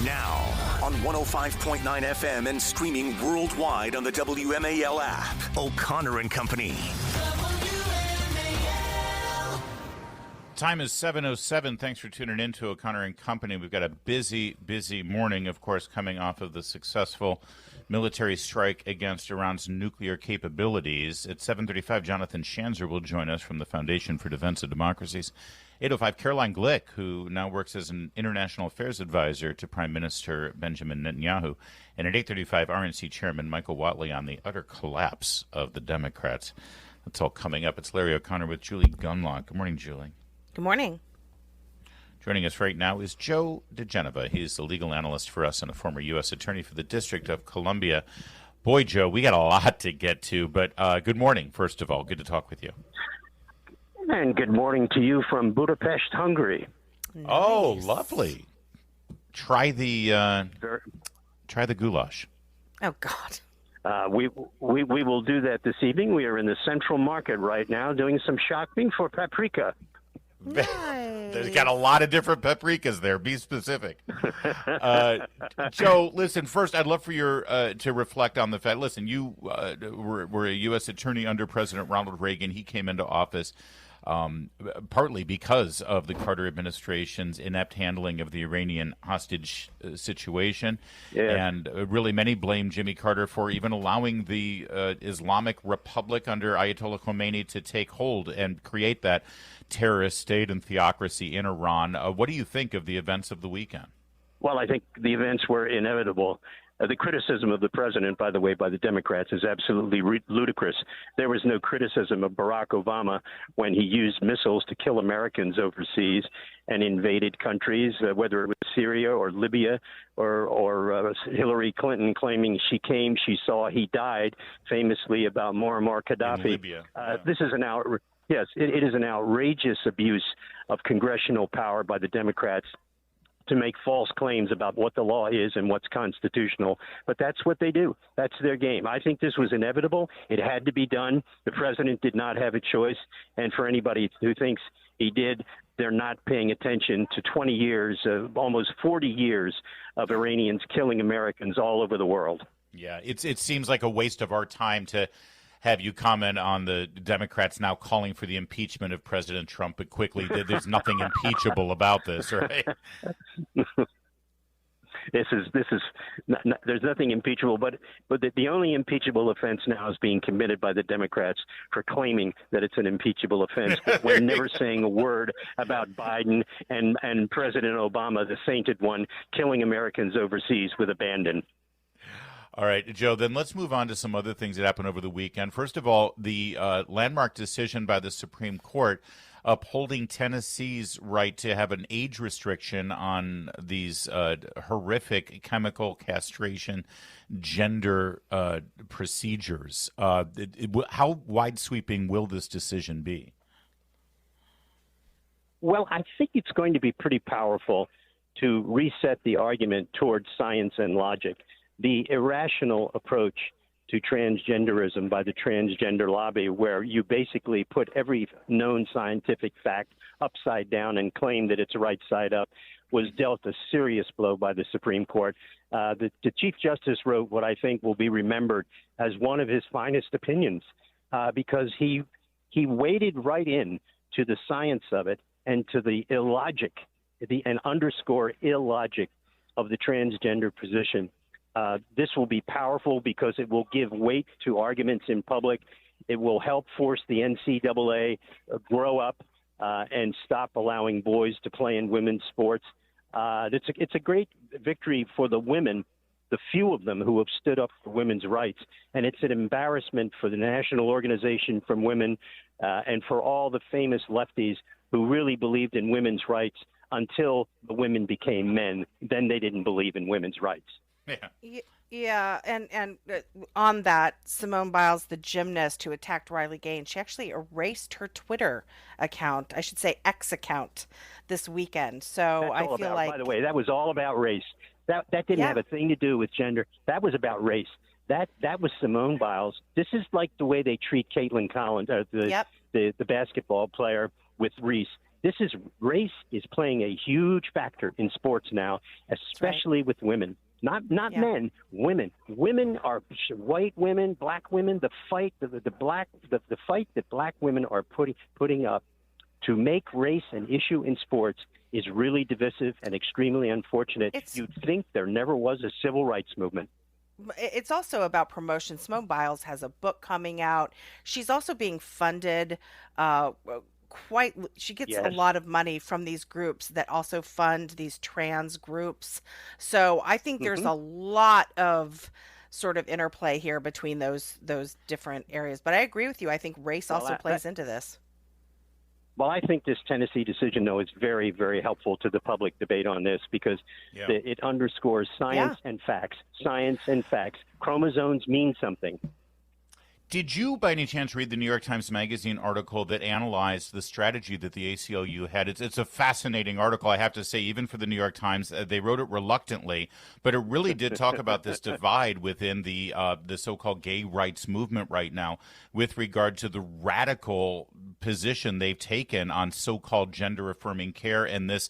Now, on 105.9 FM and streaming worldwide on the WMAL app, O'Connor and Company. Time is 7:07. Thanks for tuning in to O'Connor and Company. We've got a busy morning, of course, coming off of the successful military strike against Iran's nuclear capabilities. At 7:35, Jonathan Schanzer will join us from the Foundation for Defense of Democracies. 8:05, Caroline Glick, who now works as an international affairs advisor to Prime Minister Benjamin Netanyahu. And at 8:35, RNC Chairman Michael Whatley on the utter collapse of the Democrats. That's all coming up. It's Larry O'Connor with Julie Gunlock. Good morning, Julie. Good morning. Joining us right now is Joe DiGenova. He's the legal analyst for us and a former U.S. attorney for the District of Columbia. Boy, Joe, we got a lot to get to, but good morning, first of all. Good to talk with you. And good morning to you from Budapest, Hungary. Nice. Oh, lovely. Try the goulash. Oh, God. We will do that this evening. We are in the Central Market right now doing some shopping for paprika. Nice. There's got a lot of different paprikas there. Be specific. Joe, listen, first, I'd love for you to reflect on the fact, listen, you were a U.S. attorney under President Ronald Reagan. He came into office partly because of the Carter administration's inept handling of the Iranian hostage situation. Yeah. And really many blame Jimmy Carter for even allowing the Islamic Republic under Ayatollah Khomeini to take hold and create that terrorist state and theocracy in Iran. What do you think of the events of the weekend? Well, I think the events were inevitable. The criticism of the president, by the way, by the Democrats is absolutely ludicrous. There was no criticism of Barack Obama when he used missiles to kill Americans overseas and invaded countries, whether it was Syria or Libya or Hillary Clinton claiming she came, she saw, he died, famously about Muammar Gaddafi. In Libya. This is Yes, it is an outrageous abuse of congressional power by the Democrats to make false claims about what the law is and what's constitutional. But that's what they do. That's their game. I think this was inevitable. It had to be done. The president did not have a choice. And for anybody who thinks he did, they're not paying attention to 20 years, almost 40 years of Iranians killing Americans all over the world. Yeah, it seems like a waste of our time to have you comment on the Democrats now calling for the impeachment of President Trump, but quickly, there's nothing impeachable about this, right? There's nothing impeachable, but the only impeachable offense now is being committed by the Democrats for claiming that it's an impeachable offense when never saying a word about Biden and President Obama, the sainted one, killing Americans overseas with abandon. All right, Joe, then let's move on to some other things that happened over the weekend. First of all, the landmark decision by the Supreme Court upholding Tennessee's right to have an age restriction on these horrific chemical castration gender procedures. How wide-sweeping will this decision be? Well, I think it's going to be pretty powerful to reset the argument towards science and logic. The irrational approach to transgenderism by the transgender lobby, where you basically put every known scientific fact upside down and claim that it's right side up, was dealt a serious blow by the Supreme Court. The Chief Justice wrote what I think will be remembered as one of his finest opinions, because he waded right in to the science of it and to the illogic, and underscore illogic of the transgender position. This will be powerful because it will give weight to arguments in public. It will help force the NCAA grow up and stop allowing boys to play in women's sports. It's a great victory for the women, the few of them who have stood up for women's rights. And it's an embarrassment for the National Organization for Women and for all the famous lefties who really believed in women's rights until the women became men. Then they didn't believe in women's rights. Yeah, and on that, Simone Biles, the gymnast who attacked Riley Gaines, she actually erased her Twitter account, I should say X account, this weekend. So I feel like, by the way, that was all about race. That didn't have a thing to do with gender. That was about race. That was Simone Biles. This is like the way they treat Caitlin Collins, the basketball player with Reese. Race is playing a huge factor in sports now, especially with women. Not men, women. Women are white women, black women. The fight the fight that black women are putting up to make race an issue in sports is really divisive and extremely unfortunate. You'd think there never was a civil rights movement. It's also about promotion. Simone Biles has a book coming out. She's also being funded she gets a lot of money from these groups that also fund these trans groups. So I think there's a lot of sort of interplay here between those different areas. But I agree with you. I think race also plays into this. Well, I think this Tennessee decision, though, is very, very helpful to the public debate on this because it underscores science and facts. Science and facts. Chromosomes mean something. Did you, by any chance, read the New York Times Magazine article that analyzed the strategy that the ACLU had? It's a fascinating article, I have to say, even for the New York Times. They wrote it reluctantly, but it really did talk about this divide within the so-called gay rights movement right now with regard to the radical position they've taken on so-called gender-affirming care and this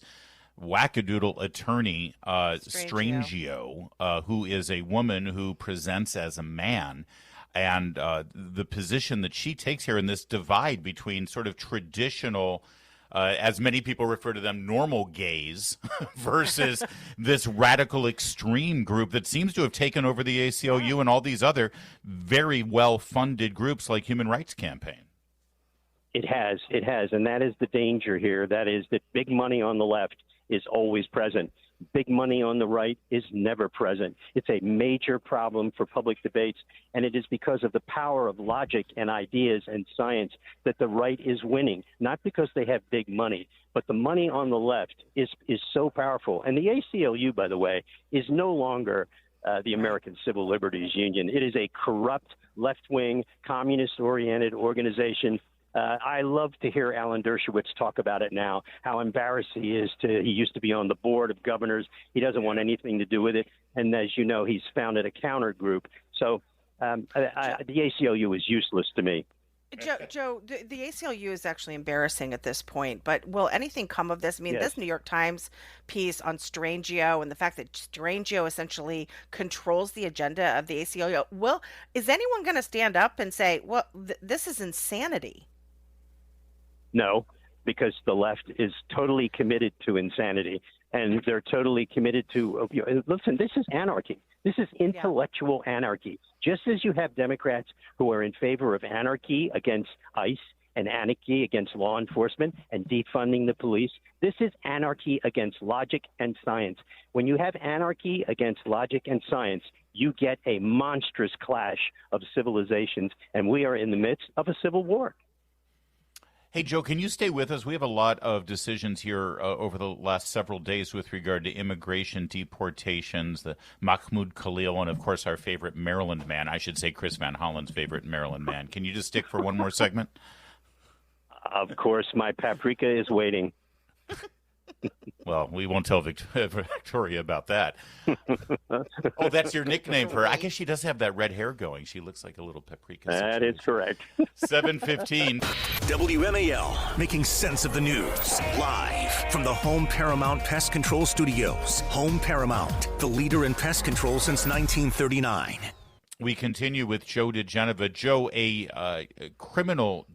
wackadoodle attorney, Strangio, who is a woman who presents as a man. And the position that she takes here in this divide between sort of traditional, as many people refer to them, normal gays versus this radical extreme group that seems to have taken over the ACLU and all these other very well-funded groups like Human Rights Campaign. It has. And that is the danger here. That is that big money on the left is always present. Big money on the right is never present. It's a major problem for public debates, and it is because of the power of logic and ideas and science that the right is winning, not because they have big money, but the money on the left is so powerful. And the ACLU, by the way, is no longer the American Civil Liberties Union. It is a corrupt, left-wing, communist-oriented organization. I love to hear Alan Dershowitz talk about it now, how embarrassed he is. He used to be on the board of governors. He doesn't want anything to do with it. And as you know, he's founded a counter group. So the ACLU is useless to me. Joe, the ACLU is actually embarrassing at this point, but will anything come of this? I mean, this New York Times piece on Strangio and the fact that Strangio essentially controls the agenda of the ACLU, is anyone going to stand up and say, well, this is insanity? No, because the left is totally committed to insanity, and they're totally committed to listen, this is anarchy. This is intellectual anarchy. Just as you have Democrats who are in favor of anarchy against ICE and anarchy against law enforcement and defunding the police, this is anarchy against logic and science. When you have anarchy against logic and science, you get a monstrous clash of civilizations, and we are in the midst of a civil war. Hey, Joe, can you stay with us? We have a lot of decisions here over the last several days with regard to immigration, deportations, the Mahmoud Khalil, and, of course, our favorite Maryland man. I should say Chris Van Hollen's favorite Maryland man. Can you just stick for one more segment? Of course, my paprika is waiting. Well, we won't tell Victoria about that. Oh, that's your nickname for her. I guess she does have that red hair going. She looks like a little paprika. That is correct. 7:15. WMAL, making sense of the news. Live from the Home Paramount Pest Control Studios. Home Paramount, the leader in pest control since 1939. We continue with Joe DiGenova. Joe, a criminal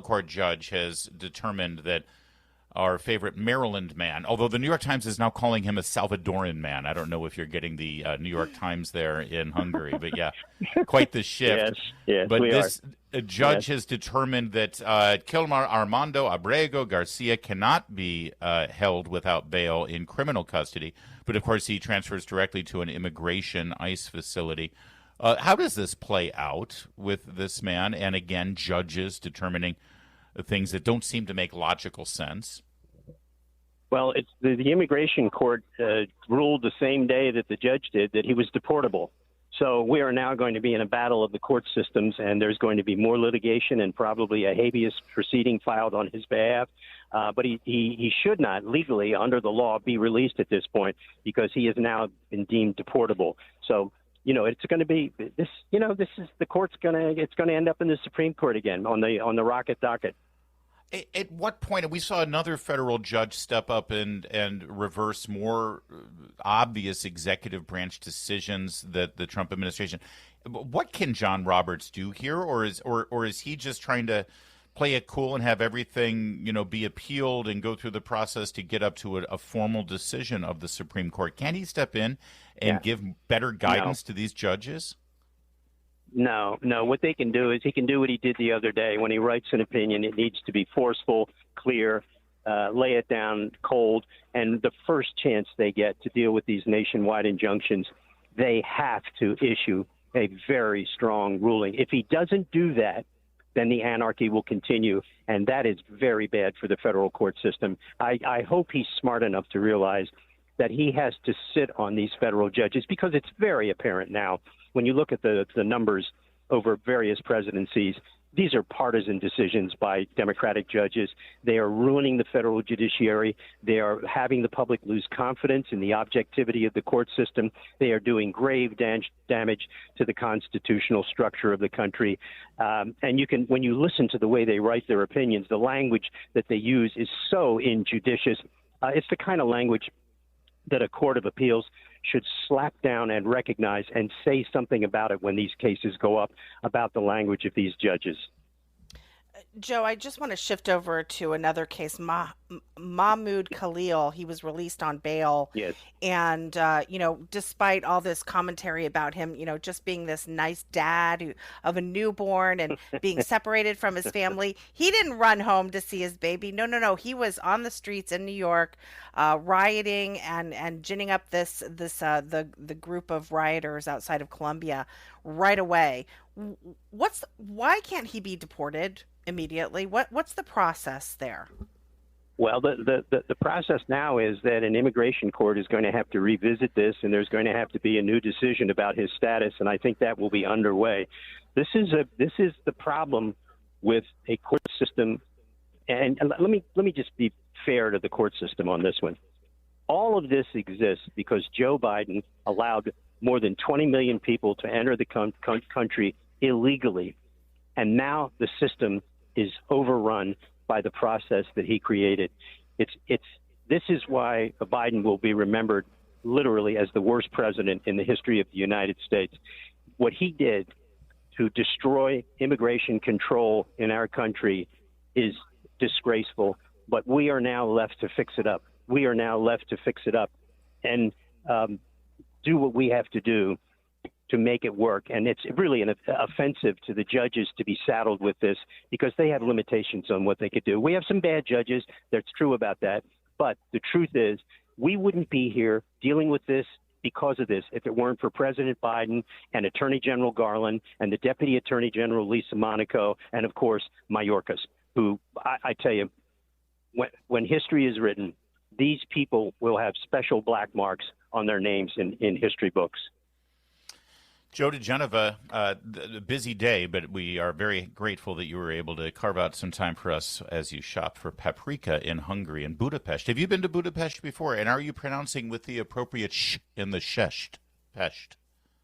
court judge has determined that our favorite Maryland man, although the New York Times is now calling him a Salvadoran man. I don't know if you're getting the New York Times there in Hungary, but yeah, quite the shift. Yes, but this judge Yes. has determined that Kilmar Armando Abrego Garcia cannot be held without bail in criminal custody. But of course, he transfers directly to an immigration ICE facility. How does this play out with this man? And again, judges determining things that don't seem to make logical sense. Well, it's the immigration court ruled the same day that the judge did that he was deportable. So we are now going to be in a battle of the court systems, and there's going to be more litigation and probably a habeas proceeding filed on his behalf. But he should not legally, under the law, be released at this point because he has now been deemed deportable. So, it's going to be this. This is the court's it's going to end up in the Supreme Court again on the rocket docket. At what point, and we saw another federal judge step up and reverse more obvious executive branch decisions that the Trump administration. What can John Roberts do here, or is he just trying to play it cool and have everything be appealed and go through the process to get up to a formal decision of the Supreme Court? Can he step in and give better guidance to these judges? No. What they can do is he can do what he did the other day. When he writes an opinion, it needs to be forceful, clear, lay it down cold. And the first chance they get to deal with these nationwide injunctions, they have to issue a very strong ruling. If he doesn't do that, then the anarchy will continue, and that is very bad for the federal court system. I hope he's smart enough to realize that he has to sit on these federal judges, because it's very apparent now when you look at the numbers over various presidencies. These are partisan decisions by Democratic judges. They are ruining the federal judiciary. They are having the public lose confidence in the objectivity of the court system. They are doing grave damage to the constitutional structure of the country. And when you listen to the way they write their opinions, the language that they use is so injudicious. It's the kind of language that a court of appeals should slap down and recognize and say something about it when these cases go up, about the language of these judges. Joe, I just want to shift over to another case, Mahmoud Khalil. He was released on bail. Yes. And, despite all this commentary about him, just being this nice dad of a newborn and being separated from his family, he didn't run home to see his baby. No. He was on the streets in New York, rioting and ginning up the group of rioters outside of Columbia right away. Why can't he be deported immediately? What's the process there? Well, the process now is that an immigration court is going to have to revisit this, and there's going to have to be a new decision about his status, and I think that will be underway. This is the problem with a court system, and let me just be fair to the court system on this one. All of this exists because Joe Biden allowed more than 20 million people to enter the country illegally, and now the system is overrun by the process that he created. This is why Biden will be remembered literally as the worst president in the history of the United States. What he did to destroy immigration control in our country is disgraceful, but we are now left to fix it up. We are now left to fix it up and do what we have to do to make it work. And it's really an offensive to the judges to be saddled with this, because they have limitations on what they could do. We have some bad judges. That's true about that. But the truth is, we wouldn't be here dealing with this because of this if it weren't for President Biden and Attorney General Garland and the Deputy Attorney General Lisa Monaco and, of course, Mayorkas, who I tell you, when history is written, these people will have special black marks on their names in history books. Joe DiGenova, a busy day, but we are very grateful that you were able to carve out some time for us as you shop for paprika in Hungary and Budapest. Have you been to Budapest before? And are you pronouncing with the appropriate sh in the Pest?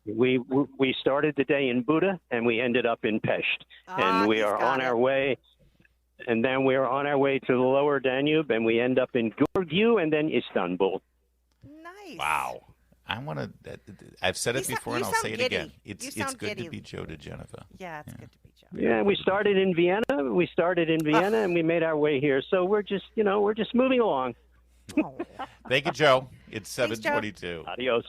We started the day in Buda and we ended up in Pest, and we are on our way. And then we are on our way to the lower Danube, and we end up in Gurgyu and then Istanbul. Nice. Wow. I've said it before, and I'll say it again. It's good giddy. to be Joe DiGenova. Yeah, it's good to be Joe. Yeah, we started in Vienna. And we made our way here. So we're just moving along. Thank you, Joe. It's 7:22. Adios.